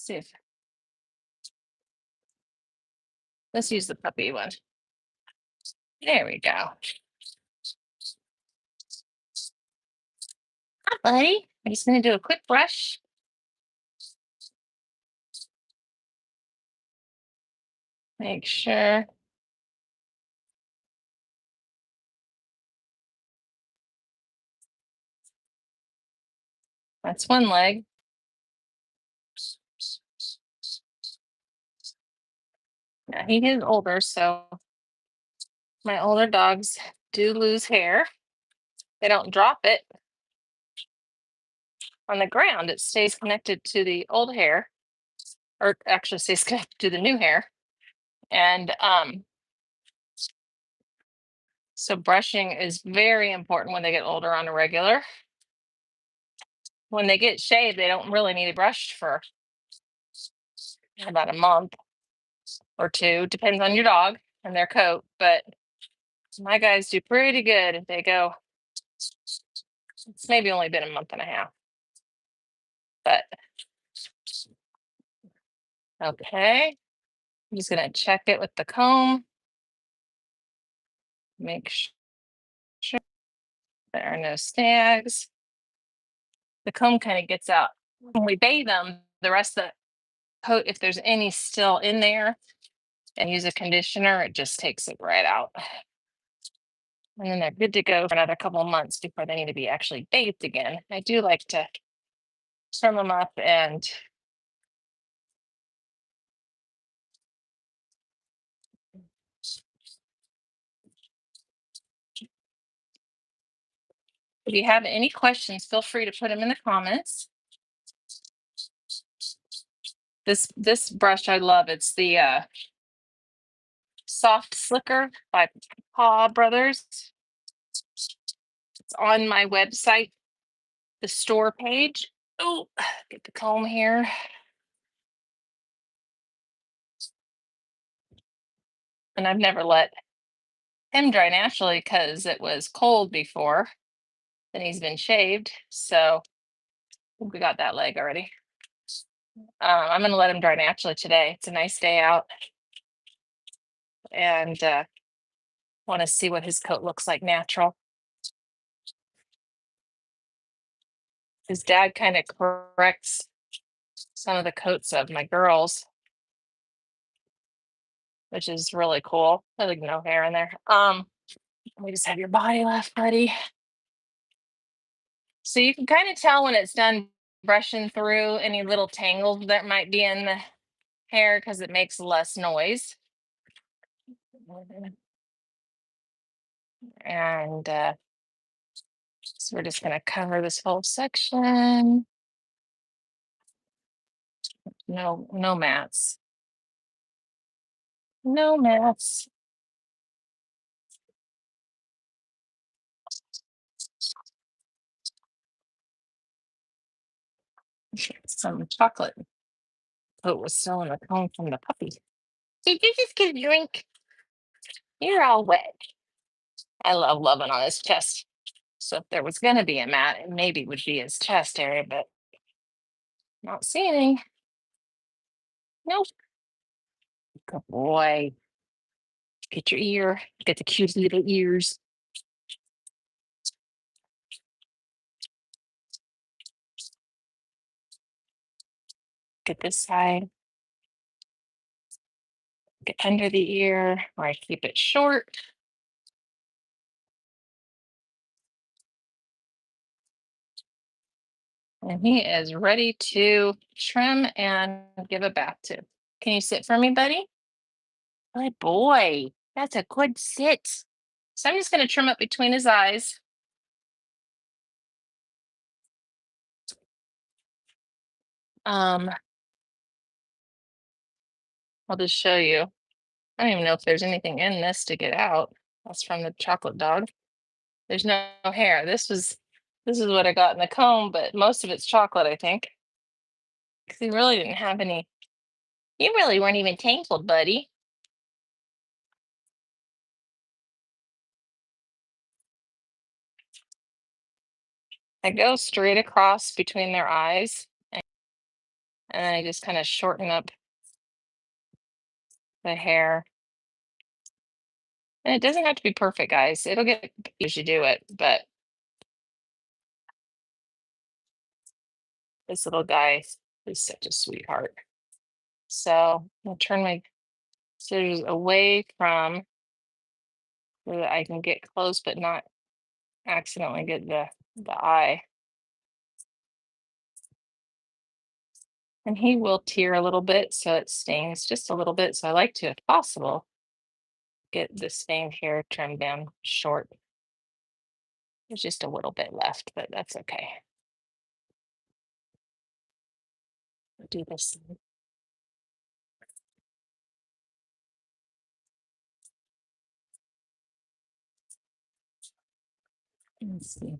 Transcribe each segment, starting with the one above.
see if let's use the puppy one. There we go. Hi, buddy. I'm just gonna do a quick brush. Make sure. That's one leg. Now he is older, so my older dogs do lose hair. They don't drop it on the ground. It stays connected to the old hair, or actually stays connected to the new hair. And so brushing is very important when they get older on a regular. When they get shaved, they don't really need it brushed for about a month or two, depends on your dog and their coat. But my guys do pretty good if they go. It's maybe only been a month and a half, but okay. I'm just gonna check it with the comb. Make sure there are no snags. The comb kind of gets out. When we bathe them, the rest of the coat, if there's any still in there, and use a conditioner, it just takes it right out. And then they're good to go for another couple of months before they need to be actually bathed again. I do like to trim them up and if you have any questions, feel free to put them in the comments. This brush I love. It's the Soft Slicker by Paw Brothers. It's on my website, the store page. Oh, get the comb here. And I've never let him dry naturally because it was cold before. Then he's been shaved. So I think we got that leg already. I'm going to let him dry naturally today. It's a nice day out. And want to see what his coat looks like natural. His dad kind of corrects some of the coats of my girls, which is really cool. I like no hair in there. We just have your body left, buddy. So you can kind of tell when it's done brushing through any little tangles that might be in the hair because it makes less noise. And so we're just going to cover this whole section. No mats. No mats. Some chocolate coat was still in the cone from the puppy. Did you just get a drink? You're all wet. I love loving on his chest. So if there was going to be a mat, it maybe would be his chest area, but not seeing any. Nope. Good boy. Get your ear. Get the cute little ears. Get this side. Get under the ear, or I keep it short. And he is ready to trim and give a bath to. Can you sit for me, buddy? Good boy. That's a good sit. So I'm just going to trim up between his eyes. I'll just show you. I don't even know if there's anything in this to get out. That's from the chocolate dog. There's no hair. This is what I got in the comb, but most of it's chocolate, I think. Because he really didn't have any. You really weren't even tangled, buddy. I go straight across between their eyes And then I just kind of shorten up the hair. And it doesn't have to be perfect, guys. It'll get as you do it, but this little guy is such a sweetheart. So I'll turn my scissors away from so that I can get close but not accidentally get the eye. And he will tear a little bit, so it stains just a little bit. So I like to, if possible, get the stained hair trimmed down short. There's just a little bit left, but that's okay. I'll do this. Let's see.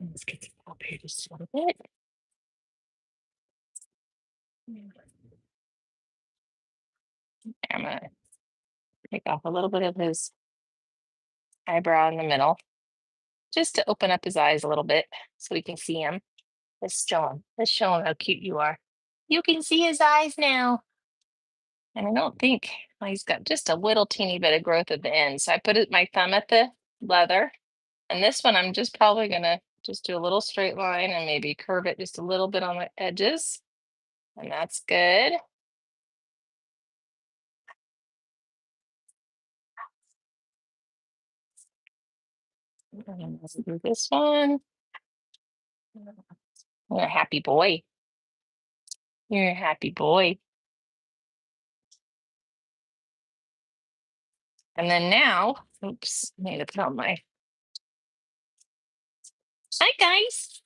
Let's get the top here just a little bit. I'm gonna take off a little bit of his eyebrow in the middle, just to open up his eyes a little bit so we can see him. Let's show him. Let's show him how cute you are. You can see his eyes now. And I don't think, well, he's got just a little teeny bit of growth at the end. So I put my thumb at the leather. And this one, I'm just probably gonna just do a little straight line and maybe curve it just a little bit on the edges. And that's good. And let's do this one. You're a happy boy. You're a happy boy. And then now, oops, I need to put on my. Hi, guys.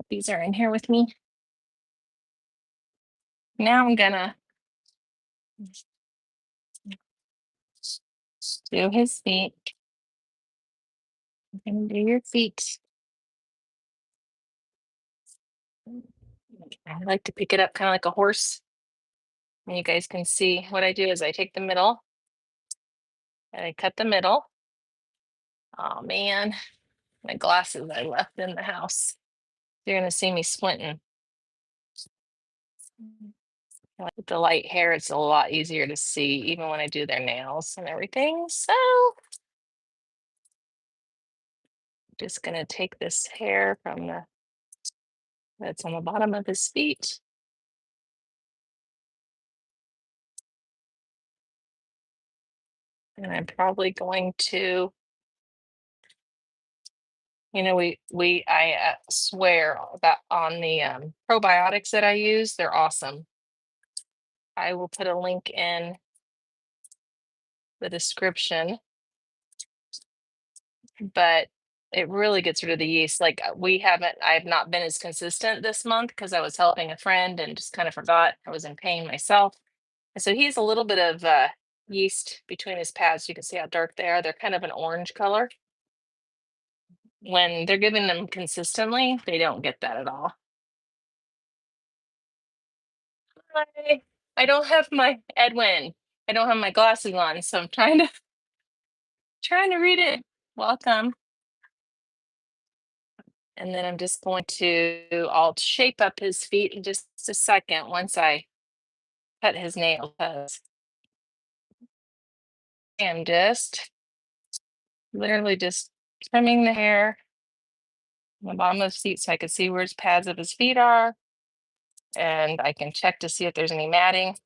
These are in here with me. Now I'm gonna do his feet. I'm gonna do your feet. I like to pick it up kind of like a horse. And you guys can see what I do is I take the middle and I cut the middle. Oh man, my glasses I left in the house. You're gonna see me squinting. With the light hair, it's a lot easier to see, even when I do their nails and everything. So just gonna take this hair from that's on the bottom of his feet. And I'm probably going to, I swear that on the probiotics that I use, they're awesome. I will put a link in the description, but it really gets rid of the yeast. Like I have not been as consistent this month because I was helping a friend and just kind of forgot. I was in pain myself. And so he has a little bit of yeast between his pads. You can see how dark they are. They're kind of an orange color. When they're giving them consistently, they don't get that at all. Hi. I don't have my Edwin. I don't have my glasses on, so I'm trying to read it. Welcome. And then I'm just going to I'll shape up his feet in just a second once I cut his nails. I'm just literally just trimming the hair on the bottom of his feet so I can see where his pads of his feet are. And I can check to see if there's any matting.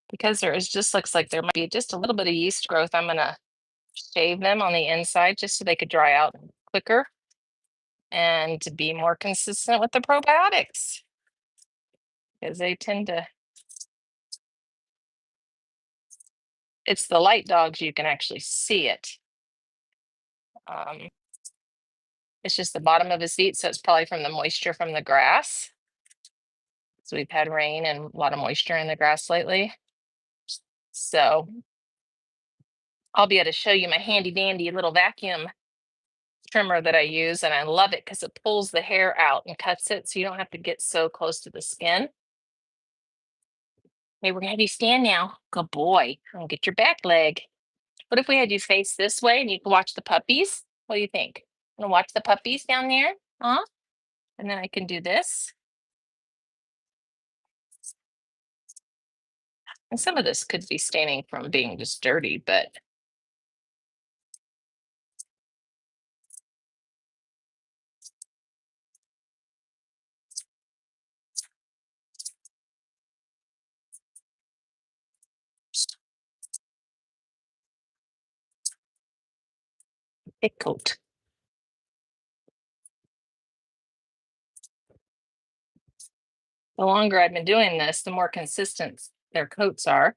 Because there is just looks like there might be just a little bit of yeast growth. I'm gonna shave them on the inside just so they could dry out quicker and to be more consistent with the probiotics. Because they tend to, it's the light dogs, you can actually see it. It's just the bottom of his feet, so it's probably from the moisture from the grass. So we've had rain and a lot of moisture in the grass lately. So I'll be able to show you my handy dandy little vacuum trimmer that I use, and I love it because it pulls the hair out and cuts it so you don't have to get so close to the skin. Okay, we're gonna have you stand now. Good boy. And get your back leg. What if we had you face this way and you can watch the puppies? What do you think? Wanna watch the puppies down there? Huh? And then I can do this. And some of this could be staining from being just dirty, but thick coat. The longer I've been doing this, the more consistent their coats are.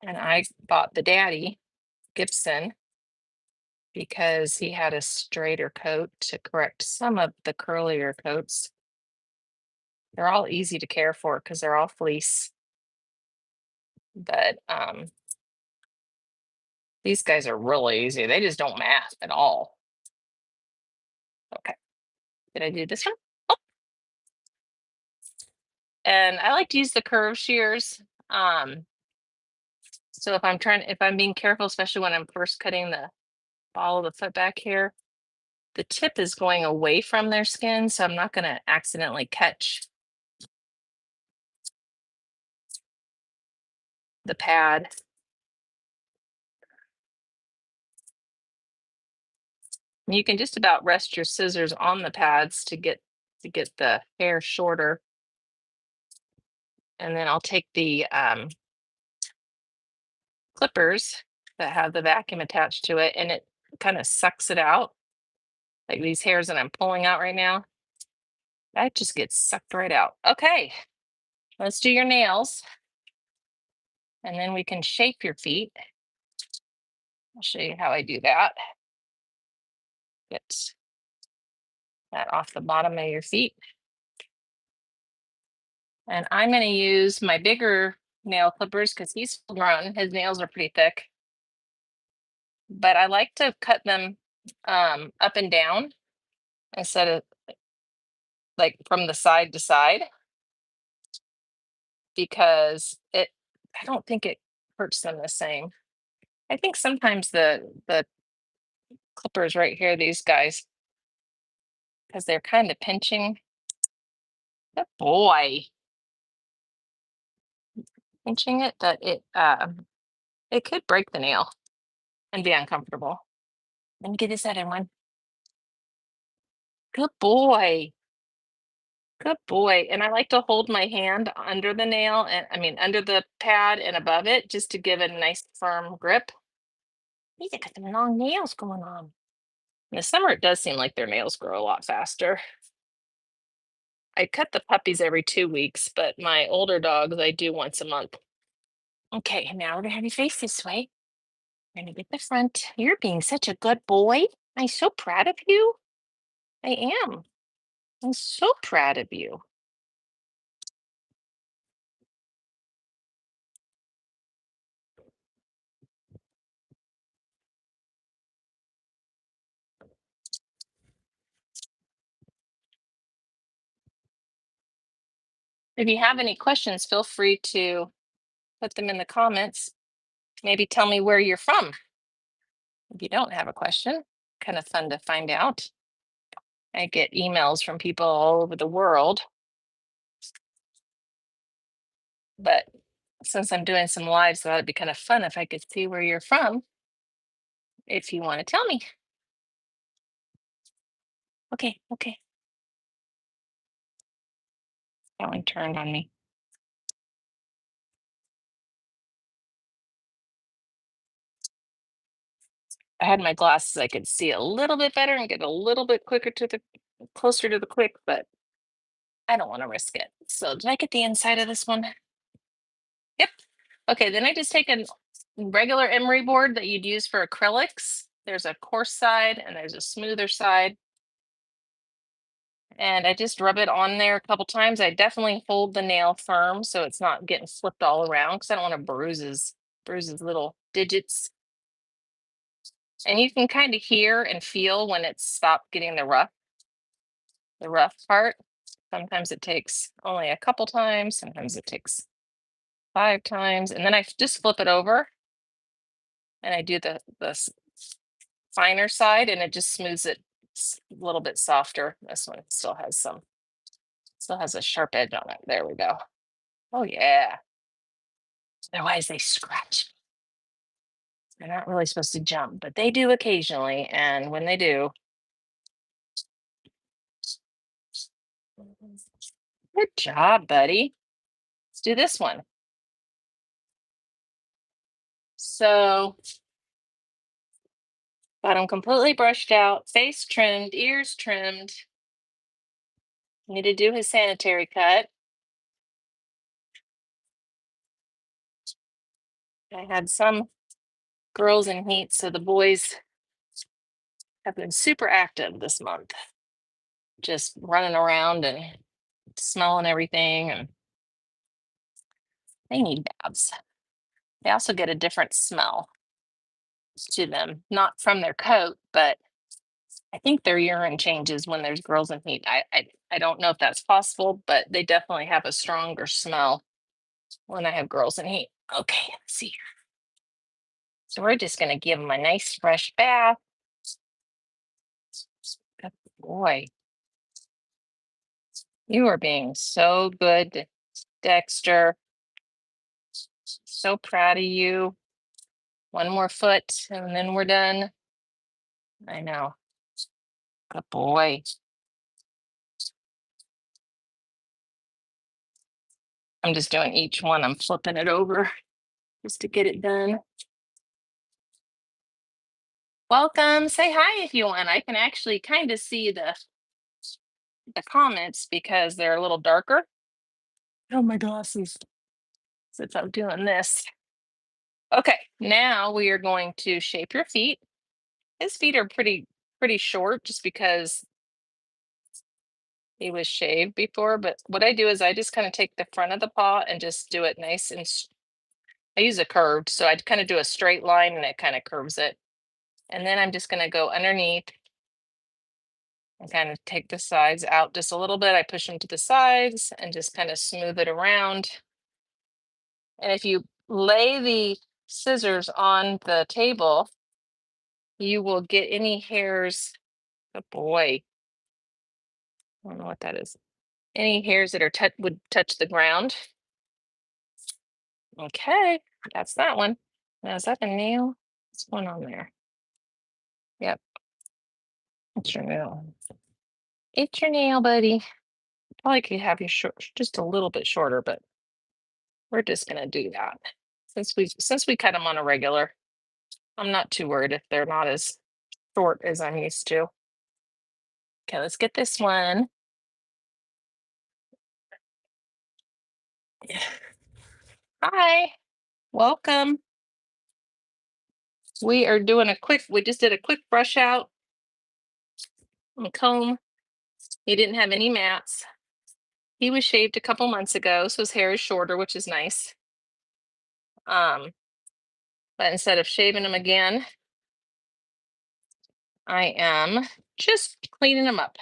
And I bought the daddy, Gibson, because he had a straighter coat to correct some of the curlier coats. They're all easy to care for because they're all fleece. But these guys are really easy. They just don't mask at all. Okay. Did I do this one? Oh, and I like to use the curve shears. So if I'm being careful, especially when I'm first cutting the ball of the foot back here, the tip is going away from their skin, so I'm not going to accidentally catch the pad. And you can just about rest your scissors on the pads to get the hair shorter. And then I'll take the clippers that have the vacuum attached to it, and it kind of sucks it out. Like these hairs that I'm pulling out right now, that just gets sucked right out. Okay, let's do your nails, and then we can shape your feet. I'll show you how I do that. Get that off the bottom of your feet. And I'm going to use my bigger nail clippers because he's full grown. His nails are pretty thick. But I like to cut them up and down instead of like from the side to side, because I don't think it hurts them the same. I think sometimes the clippers right here, these guys, because they're kind of pinching. Good boy. Pinching it, that it could break the nail and be uncomfortable. Let me get this other one. Good boy. Good boy. And I like to hold my hand under the nail, and I mean under the pad and above it, just to give it a nice firm grip. These got some long nails going on. In the summer, it does seem like their nails grow a lot faster. I cut the puppies every 2 weeks, but my older dogs I do once a month. Okay, now we're gonna have you face this way. We're gonna get the front. You're being such a good boy. I'm so proud of you. I am. I'm so proud of you. If you have any questions, feel free to put them in the comments. Maybe tell me where you're from. If you don't have a question, kind of fun to find out. I get emails from people all over the world, but since I'm doing some lives, so that'd be kind of fun if I could see where you're from, if you want to tell me. Okay, okay. That one turned on me. I had my glasses, I could see a little bit better and get a little bit quicker to the closer to the quick, but I don't want to risk it. So did I get the inside of this one? Yep. Okay, then I just take a regular emery board that you'd use for acrylics. There's a coarse side and there's a smoother side. And I just rub it on there a couple times. I definitely hold the nail firm so it's not getting flipped all around because I don't want to bruises little digits. And you can kind of hear and feel when it's stopped getting the rough part. Sometimes it takes only a couple times, sometimes it takes 5 times, and then I just flip it over and I do the finer side, and it just smooths it a little bit softer. This one still has a sharp edge on it. There we go. Oh yeah. Otherwise they scratch. They're not really supposed to jump, but they do occasionally, and when they do, good job, buddy. Let's do this one. So, got them completely brushed out, face trimmed, ears trimmed. Need to do his sanitary cut. I had some girls in heat, so the boys have been super active this month, just running around and smelling everything, and they need baths. They also get a different smell to them, not from their coat, but I think their urine changes when there's girls in heat. I don't know if that's possible, but they definitely have a stronger smell when I have girls in heat. Okay, let's see. So we're just going to give them a nice fresh bath. Good boy. You are being so good, Dexter. So proud of you. One more foot and then we're done. I know. Good boy. I'm just doing each one. I'm flipping it over just to get it done. Welcome. Say hi if you want. I can actually kind of see the comments because they're a little darker. Oh, my glasses. Since I'm doing this. Okay, now we are going to shape your feet. His feet are pretty short just because he was shaved before, but what I do is I just kind of take the front of the paw and just do it nice and I use a curved, so I kind of do a straight line and it kind of curves it. And then I'm just going to go underneath and kind of take the sides out just a little bit. I push them to the sides and just kind of smooth it around. And if you lay the scissors on the table, you will get any hairs. Oh boy. I don't know what that is. Any hairs that are would touch the ground. Okay, that's that one. Now, is that a nail? What's going on there? Yep, it's your nail. It's your nail, buddy. Probably could have you short, just a little bit shorter, but we're just gonna do that. Since we cut them on a regular, I'm not too worried if they're not as short as I'm used to. Okay, let's get this one. Hi, welcome. We are doing we just did a quick brush out and comb. He didn't have any mats. He was shaved a couple months ago, so his hair is shorter, which is nice. But instead of shaving him again, I am just cleaning them up.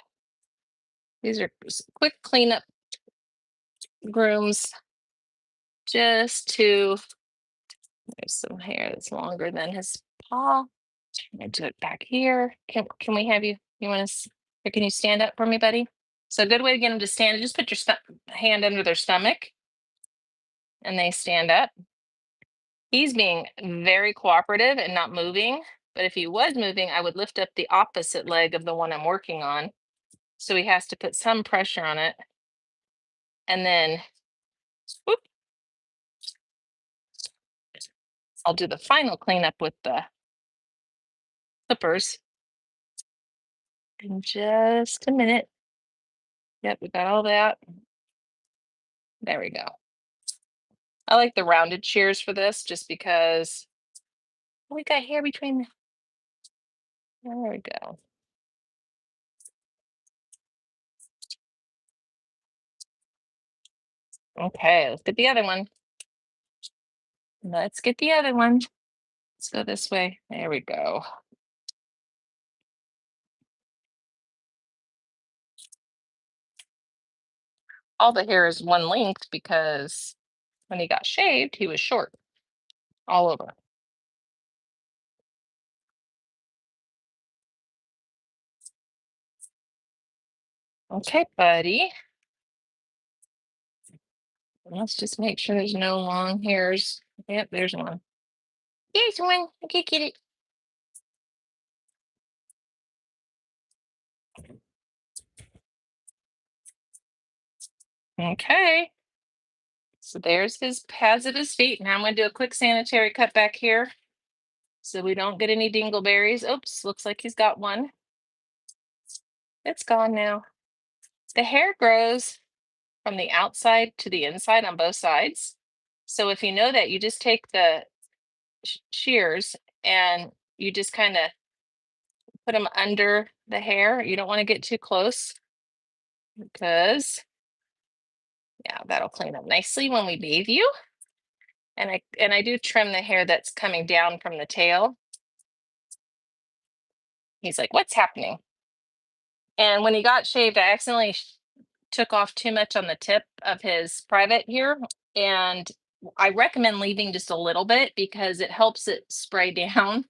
These are quick cleanup grooms just to, there's some hair that's longer than his paw. I'm gonna do it back here. Can we have you, you want to, or can you stand up for me, buddy? So a good way to get them to stand is just put your hand under their stomach and they stand up. He's being very cooperative and not moving, but if he was moving, I would lift up the opposite leg of the one I'm working on. So he has to put some pressure on it. And then, whoop, I'll do the final cleanup with the clippers in just a minute. Yep, we got all that. There we go. I like the rounded shears for this just because we got hair between. There we go. Okay, let's get the other one. Let's get the other one. Let's go this way. There we go. all the hair is one length because when he got shaved, he was short all over. Okay, buddy. Let's just make sure there's no long hairs. Yep, there's one. There's one. Okay, get it. Okay. So there's his pads of his feet. Now I'm going to do a quick sanitary cut back here so we don't get any dingleberries. Oops, looks like he's got one. It's gone now. The hair grows from the outside to the inside on both sides. So if you know that, you just take the shears and you just kind of put them under the hair. You don't want to get too close because yeah, that'll clean up nicely when we bathe you. And I do trim the hair that's coming down from the tail. He's like, "What's happening?" And when he got shaved, I accidentally took off too much on the tip of his private here, and I recommend leaving just a little bit because it helps it spray down.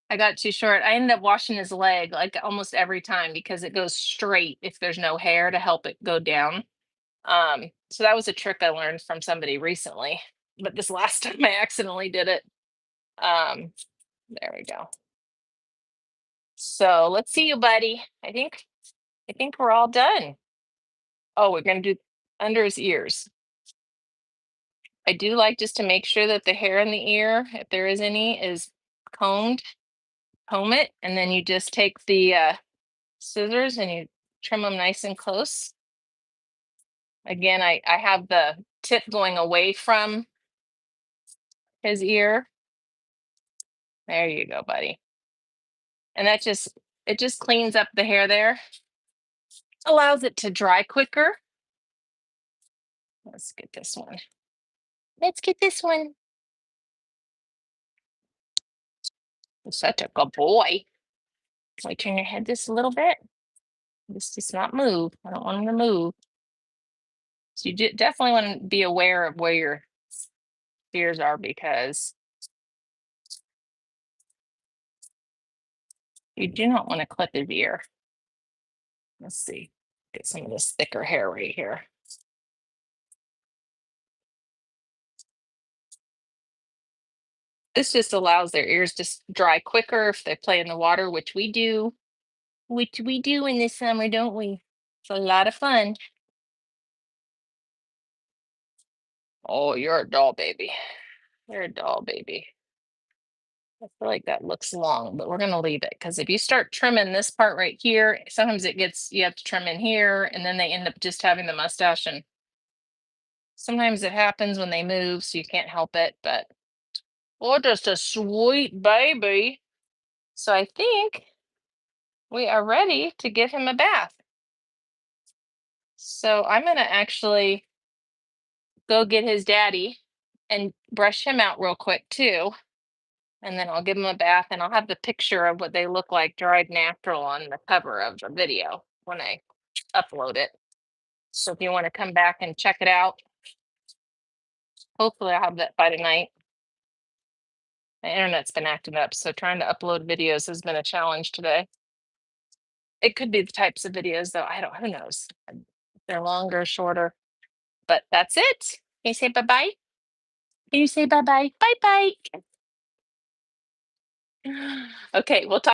I got too short. I ended up washing his leg like almost every time because it goes straight if there's no hair to help it go down. So that was a trick I learned from somebody recently. But this last time I accidentally did it. Um, there we go. So let's see you, buddy. I think we're all done. Oh, we're gonna do under his ears. I do like just to make sure that the hair in the ear, if there is any, is combed. Comb it, and then you just take the scissors and you trim them nice and close. Again, I have the tip going away from his ear. There you go, buddy. And it just cleans up the hair there, allows it to dry quicker. Let's get this one. Let's get this one. You're such a good boy. Can we turn your head just a little bit? Just not move. I don't want him to move. So you definitely want to be aware of where your ears are because you do not want to clip his ear. Let's see. Get some of this thicker hair right here. This just allows their ears to dry quicker if they play in the water, which we do. Which we do in the summer, don't we? It's a lot of fun. Oh, you're a doll baby. You're a doll baby. I feel like that looks long, but we're going to leave it because if you start trimming this part right here, sometimes you have to trim in here and then they end up just having the mustache. And sometimes it happens when they move, so you can't help it. But oh, just a sweet baby. So I think we are ready to give him a bath. So I'm going to actually go get his daddy and brush him out real quick too. And then I'll give him a bath and I'll have the picture of what they look like dried natural on the cover of the video when I upload it. So if you want to come back and check it out, hopefully I'll have that by tonight. The internet's been acting up, so trying to upload videos has been a challenge today. It could be the types of videos though. Who knows? If they're longer, shorter. But that's it. Can you say bye-bye? Can you say bye-bye? Bye-bye. Okay, we'll talk.